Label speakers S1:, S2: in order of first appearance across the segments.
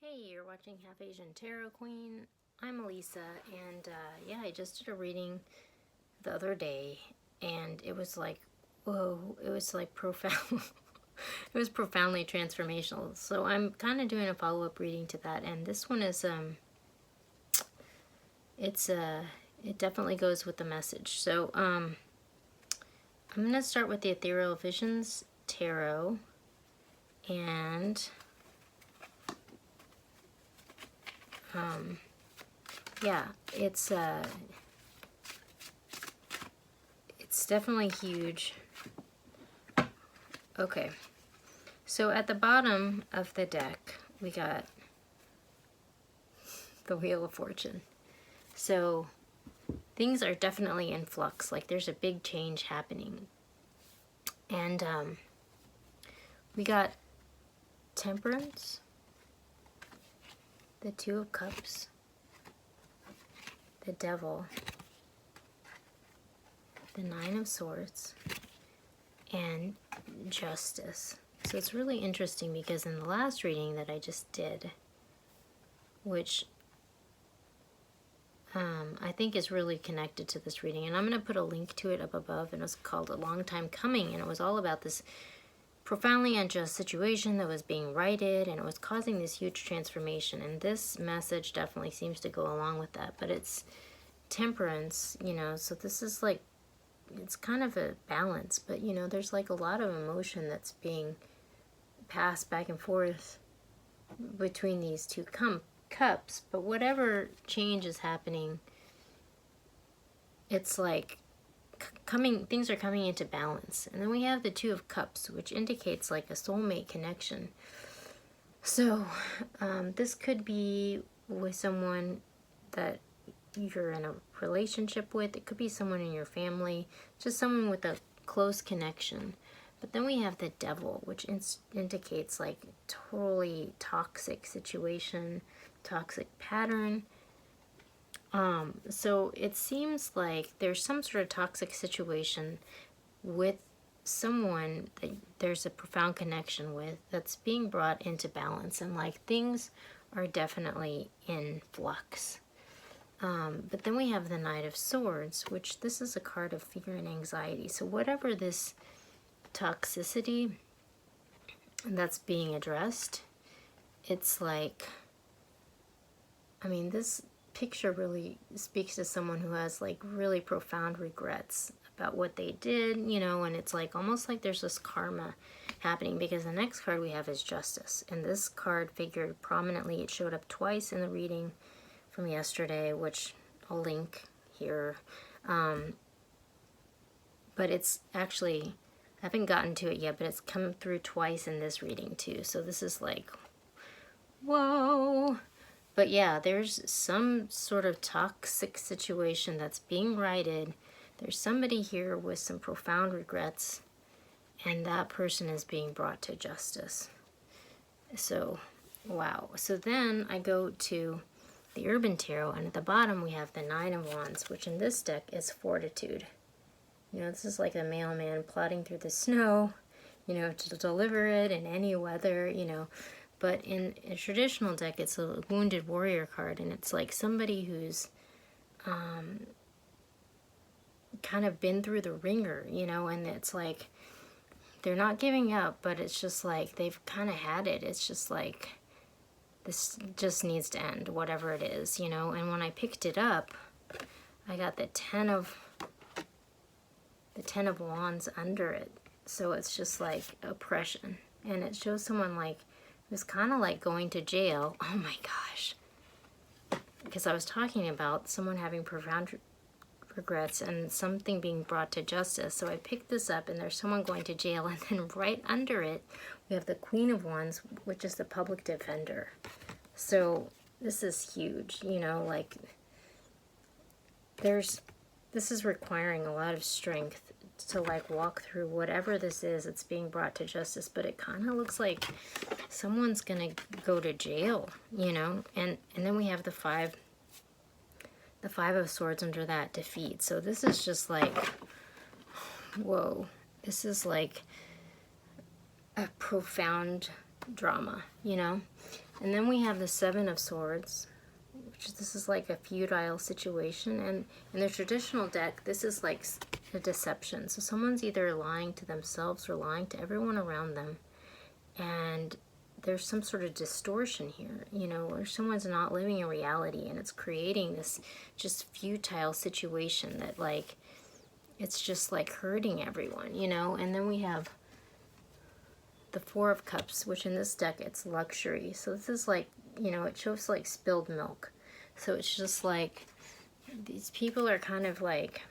S1: Hey, you're watching Half Asian Tarot Queen. I'm Elisa, and yeah, I just did a reading the other day, and it was like, whoa, it was like profound. It was profoundly transformational. So I'm kind of doing a follow-up reading to that, and this one is, it definitely goes with the message. So, I'm gonna start with the Ethereal Visions Tarot, and yeah, it's definitely huge. Okay, so at the bottom of the deck, we got the Wheel of Fortune. So things are definitely in flux, like there's a big change happening. And we got Temperance, the Two of Cups, the Devil, the Nine of Swords, and Justice. So it's really interesting because in the last reading that I just did, which I think is really connected to this reading, and I'm going to put a link to it up above, and it was called A Long Time Coming, and it was all about this profoundly unjust situation that was being righted, and it was causing this huge transformation, and this message definitely seems to go along with that. But it's temperance, you know, so this is like, it's kind of a balance, but you know, there's like a lot of emotion that's being passed back and forth between these two cups, but whatever change is happening, it's like things are coming into balance. And then we have the Two of Cups, which indicates like a soulmate connection. So this could be with someone that you're in a relationship with. It could be someone in your family, just someone with a close connection. But then we have the Devil, which indicates like totally toxic situation, toxic pattern. So it seems like there's some sort of toxic situation with someone that there's a profound connection with that's being brought into balance, and like things are definitely in flux. But then we have the Knight of Swords, which this is a card of fear and anxiety. So whatever this toxicity that's being addressed, it's like, I mean, this picture really speaks to someone who has like really profound regrets about what they did, you know, and it's like almost like there's this karma happening, because the next card we have is Justice, and this card figured prominently. It showed up twice in the reading from yesterday, which I'll link here, but it's actually, I haven't gotten to it yet, but it's come through twice in this reading too, so this is like, whoa. But yeah, there's some sort of toxic situation that's being righted. There's somebody here with some profound regrets, and that person is being brought to justice. So, wow. So then I go to the Urban Tarot, and at the bottom we have the Nine of Wands, which in this deck is Fortitude. You know, this is like a mailman plodding through the snow, you know, to deliver it in any weather, you know. But in a traditional deck, it's a Wounded Warrior card, and it's like somebody who's kind of been through the ringer, you know, and it's like they're not giving up, but it's just like they've kind of had it. It's just like, this just needs to end, whatever it is, you know. And when I picked it up, I got the Ten of Wands under it. So it's just like oppression, and it shows someone like, it was kind of like going to jail. Oh my gosh. Because I was talking about someone having profound regrets and something being brought to justice. So I picked this up, and there's someone going to jail, and then right under it, we have the Queen of Wands, which is the public defender. So this is huge, you know, like this is requiring a lot of strength to like walk through whatever this is that's being brought to justice. But it kind of looks like someone's gonna go to jail, you know. And then we have the Five of Swords under that, Defeat. So this is just like, whoa, this is like a profound drama, you know? And then we have the Seven of Swords, which this is like a futile situation. And in the traditional deck, this is like a deception. So someone's either lying to themselves or lying to everyone around them. And there's some sort of distortion here, you know, where someone's not living in reality, and it's creating this just futile situation that, like, it's just like hurting everyone, you know. And then we have the Four of Cups, which in this deck, it's luxury. So this is like, you know, it shows like spilled milk. So it's just like these people are kind of like,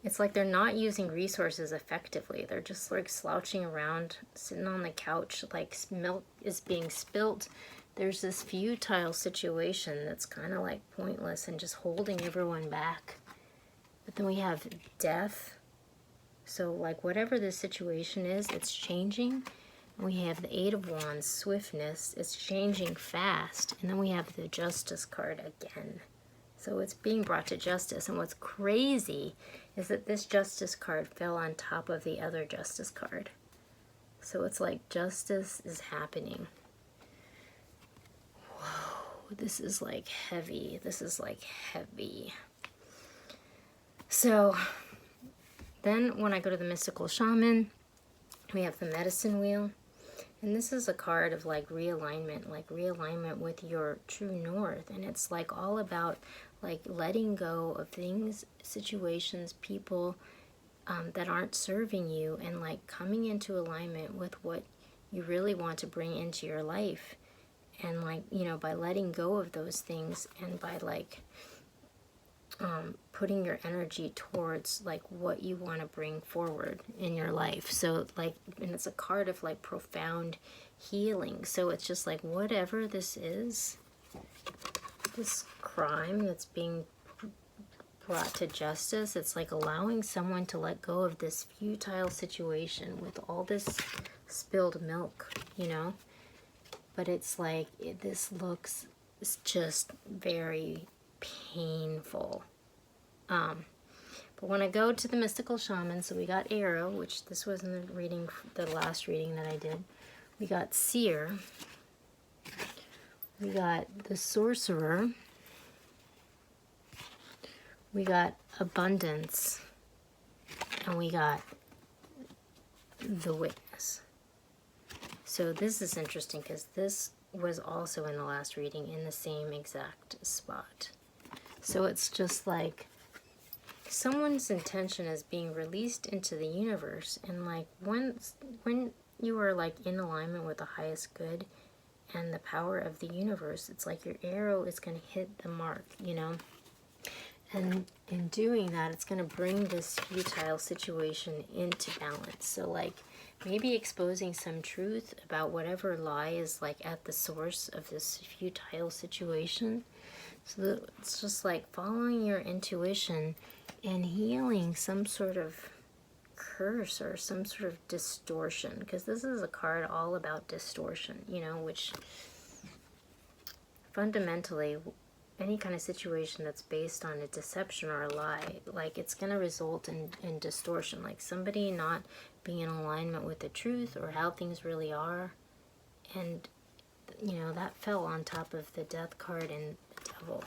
S1: it's like they're not using resources effectively. They're just like slouching around, sitting on the couch, like milk is being spilt. There's this futile situation that's kind of like pointless and just holding everyone back. But then we have death. So like whatever the situation is, it's changing. And we have the Eight of Wands, swiftness. It's changing fast. And then we have the Justice card again. So it's being brought to justice. And what's crazy is that this Justice card fell on top of the other Justice card. So it's like justice is happening. Whoa, this is like heavy. This is like heavy. So then when I go to the Mystical Shaman, we have the Medicine Wheel. And this is a card of like realignment with your true north. And it's like all about like letting go of things, situations, people that aren't serving you, and like coming into alignment with what you really want to bring into your life. And like, you know, by letting go of those things and by like putting your energy towards like what you want to bring forward in your life. So like, and it's a card of like profound healing. So it's just like whatever this is, this crime that's being brought to justice, it's like allowing someone to let go of this futile situation with all this spilled milk, you know. But it's like this looks just very painful. But when I go to the Mystical Shaman, so we got Arrow, which this was in the reading, the last reading that I did. We got Seer. We got the Sorcerer. We got Abundance. And we got the Witness. So this is interesting because this was also in the last reading in the same exact spot. So it's just like someone's intention is being released into the universe, and like when you are like in alignment with the highest good and the power of the universe, it's like your arrow is going to hit the mark, you know. And in doing that, it's going to bring this futile situation into balance. So like maybe exposing some truth about whatever lie is like at the source of this futile situation. So it's just like following your intuition and healing some sort of curse or some sort of distortion. Because this is a card all about distortion, you know, which fundamentally any kind of situation that's based on a deception or a lie, like it's going to result in distortion. Like somebody not being in alignment with the truth or how things really are. And, you know, that fell on top of the Death card and the Devil.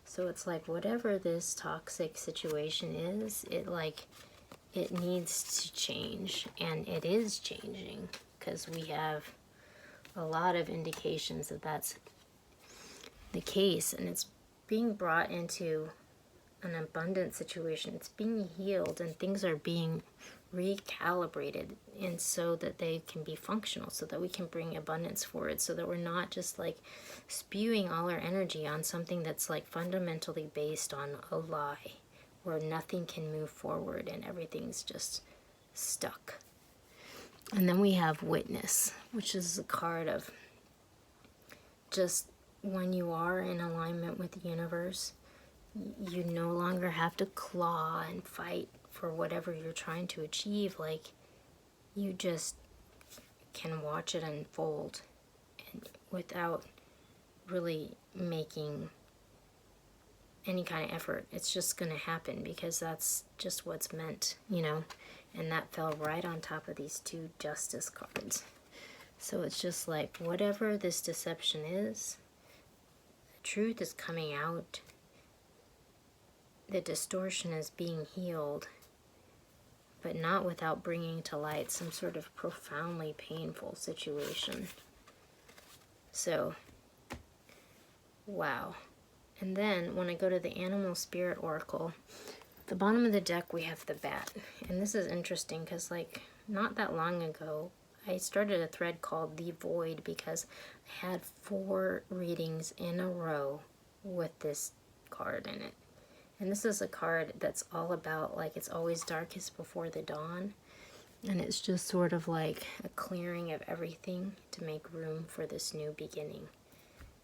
S1: So it's like whatever this toxic situation is, it needs to change, and it is changing because we have a lot of indications that that's the case, and it's being brought into an abundant situation. It's being healed, and things are being recalibrated, and so that they can be functional, so that we can bring abundance forward, so that we're not just like spewing all our energy on something that's like fundamentally based on a lie, where nothing can move forward and everything's just stuck. And then we have Witness, which is a card of just when you are in alignment with the universe, you no longer have to claw and fight for whatever you're trying to achieve. Like, you just can watch it unfold and without really making any kind of effort. It's just going to happen because that's just what's meant, you know. And that fell right on top of these two Justice cards. So it's just like, whatever this deception is, the truth is coming out. The distortion is being healed, but not without bringing to light some sort of profoundly painful situation. So, wow. And then when I go to the Animal Spirit Oracle, at the bottom of the deck we have the bat. And this is interesting because, like, not that long ago, I started a thread called The Void because I had 4 readings in a row with this card in it. And this is a card that's all about, like, it's always darkest before the dawn. And it's just sort of like a clearing of everything to make room for this new beginning.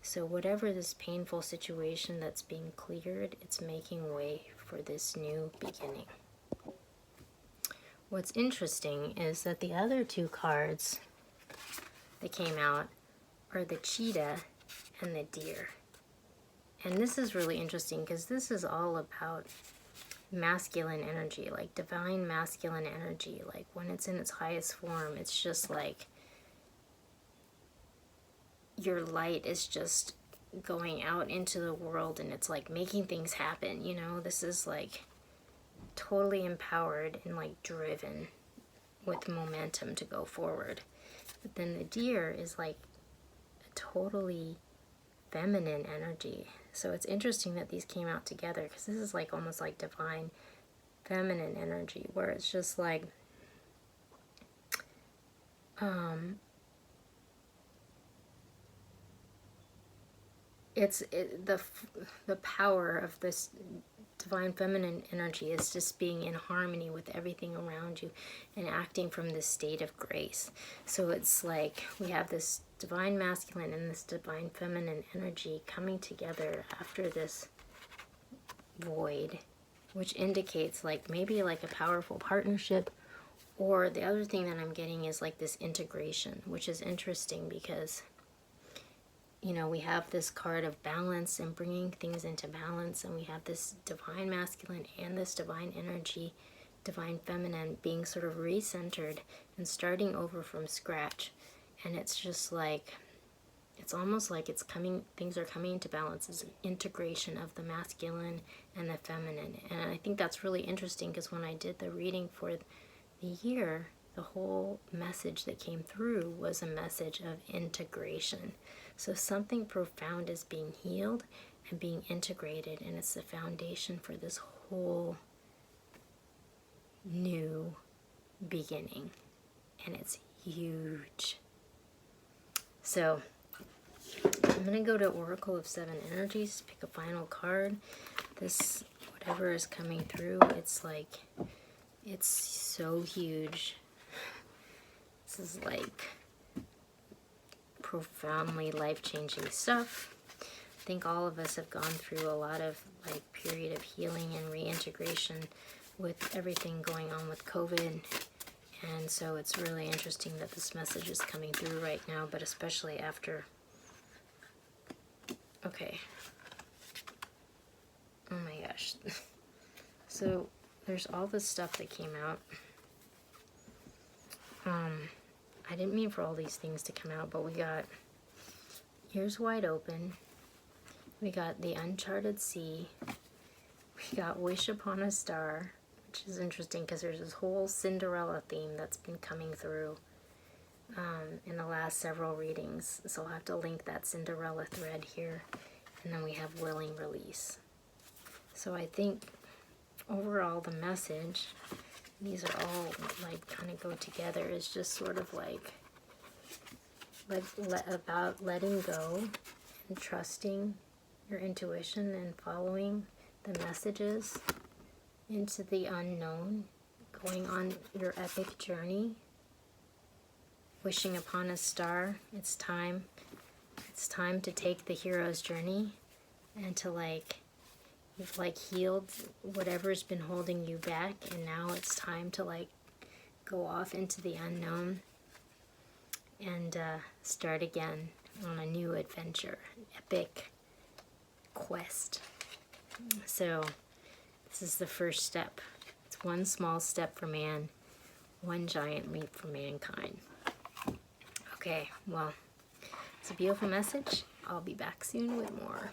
S1: So whatever this painful situation that's being cleared, it's making way for this new beginning. What's interesting is that the other 2 cards that came out are the cheetah and the deer. And this is really interesting because this is all about masculine energy, like divine masculine energy. Like when it's in its highest form, it's just like your light is just going out into the world and it's like making things happen, you know? This is like totally empowered and like driven with momentum to go forward. But then the deer is like a totally feminine energy. So it's interesting that these came out together because this is like almost like divine feminine energy where it's just like the power of this divine feminine energy is just being in harmony with everything around you and acting from this state of grace. So it's like we have this divine masculine and this divine feminine energy coming together after this void, which indicates like maybe like a powerful partnership. Or the other thing that I'm getting is like this integration, which is interesting because, you know, we have this card of balance and bringing things into balance, and we have this divine masculine and this divine energy, divine feminine, being sort of recentered and starting over from scratch. And it's just like, it's almost like it's coming, things are coming into balance. It's an integration of the masculine and the feminine. And I think that's really interesting because when I did the reading for the year, the whole message that came through was a message of integration. So something profound is being healed and being integrated, and it's the foundation for this whole new beginning. And it's huge. So I'm going to go to Oracle of 7 Energies, pick a final card. This, whatever is coming through, it's like, it's so huge. This is like profoundly life-changing stuff. I think all of us have gone through a lot of like period of healing and reintegration with everything going on with COVID. And so it's really interesting that this message is coming through right now, but especially after. Okay. Oh my gosh. So there's all this stuff that came out. I didn't mean for all these things to come out, but we got Ears Wide Open. We got The Uncharted Sea. We got Wish Upon a Star, which is interesting because there's this whole Cinderella theme that's been coming through in the last several readings. So I'll have to link that Cinderella thread here. And then we have Willing Release. So I think overall the message, these are all like kind of go together, is just sort of like about letting go and trusting your intuition and following the messages into the unknown, going on your epic journey, wishing upon a star. It's time to take the hero's journey and to like, you've like healed whatever's been holding you back, and now it's time to like go off into the unknown and start again on a new adventure, epic quest. So this is the first step. It's one small step for man, one giant leap for mankind. Okay. Okay, well, it's a beautiful message. I'll be back soon with more.